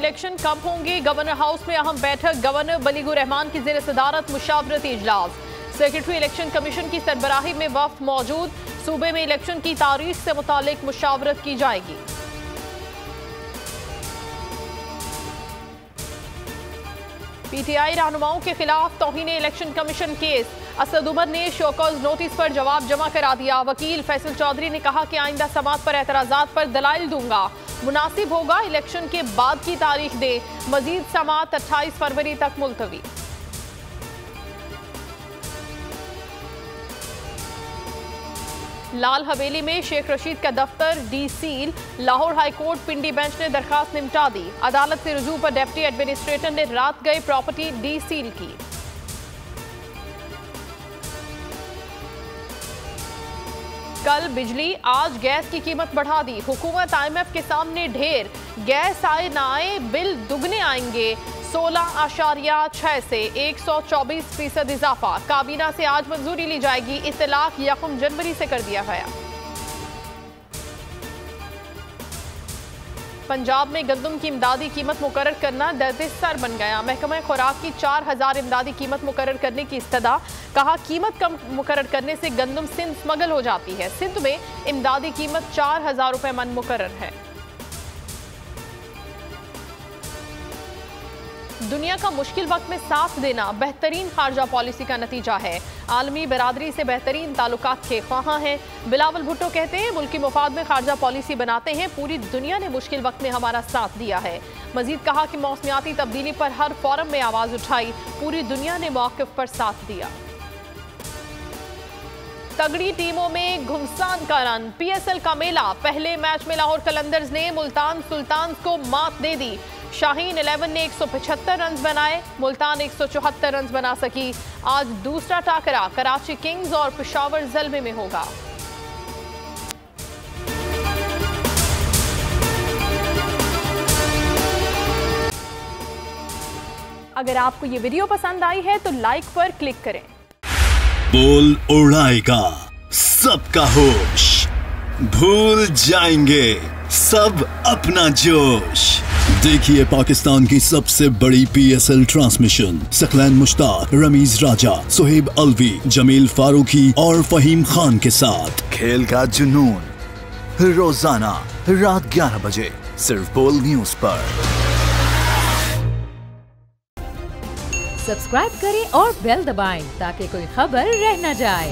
Election कब होंगे? Governor house में अहम बैठक, गवर्नर बलीगुर रहमान की ज़ेर सदारत मुशावरती इजलास। सेक्रेटरी इलेक्शन कमीशन की सरबराही में वफ्द मौजूद। सूबे में इलेक्शन की तारीख से मुतालिक मुशावरत की जाएगी। पीटीआई रहनुमाओं के खिलाफ तौहीन election commission case. Asad Umar ने शोकॉज नोटिस पर जवाब जमा करा दिया। वकील फैसल चौधरी ने कहा कि आइंदा समात पर एतराजात पर दलाइल दूंगा। मुनासिब होगा इलेक्शन के बाद की तारीख दे। मजीद समात 28 फरवरी तक मुलतवी। लाल हवेली में शेख रशीद का दफ्तर डी सील। लाहौर हाईकोर्ट पिंडी बेंच ने दरखास्त निपटा दी। अदालत से रुजू पर डिप्टी एडमिनिस्ट्रेटर ने रात गए प्रॉपर्टी डी सील की। कल बिजली, आज गैस की कीमत बढ़ा दी। हुकूमत IMF के सामने ढेर। गैस आए ना आए बिल दुगने आएंगे। 16.6 से 124% इजाफा। काबीना से आज मंजूरी ली जाएगी। इत्तलाक 1 जनवरी से कर दिया गया। पंजाब में गंदम की इमदादी कीमत मुकर्रर करना दर्द सर बन गया। महकमा खुराक की 4000 इमदादी कीमत मुकर्रर करने की इस्तदा। कहा कीमत कम मुकर्रर करने से गंदम सिंध स्मगल हो जाती है। सिंध में इमदादी कीमत 4000 रुपए मन मुकर्रर है। दुनिया का मुश्किल वक्त में साथ देना बेहतरीन खारजा पॉलिसी का नतीजा है। आलमी बरादरी से बेहतरीन ताल्लुकात के ख्वाहां हैं। बिलावल भुट्टो कहते हैं मुल्की मुफाद में खारजा पॉलिसी बनाते हैं। पूरी दुनिया ने मुश्किल वक्त में हमारा साथ दिया है। मजीद कहा कि मौसमियाती तब्दीली पर हर फोरम में आवाज उठाई। पूरी दुनिया ने मौक़िफ़ पर साथ दिया। तगड़ी टीमों में घुमसान का रन। PSL का मेला। पहले मैच में लाहौर कलंदर्स ने मुल्तान सुल्तान्स को मात दे दी। शाहीन 11 ने 175 रन बनाए। मुल्तान 174 रन बना सकी। आज दूसरा टाकरा कराची किंग्स और पेशावर जलमे में होगा। अगर आपको ये वीडियो पसंद आई है तो लाइक पर क्लिक करें। बोल उड़ाएगा सबका होश, भूल जाएंगे सब अपना जोश। देखिए पाकिस्तान की सबसे बड़ी PSL ट्रांसमिशन सकलैन मुश्ताक, रमीज राजा, सुहेब अलवी, जमील फारूकी और फहीम खान के साथ खेल का जुनून रोजाना रात 11 बजे सिर्फ बोल न्यूज पर। सब्सक्राइब करें और बेल दबाएं ताकि कोई खबर रह न जाए।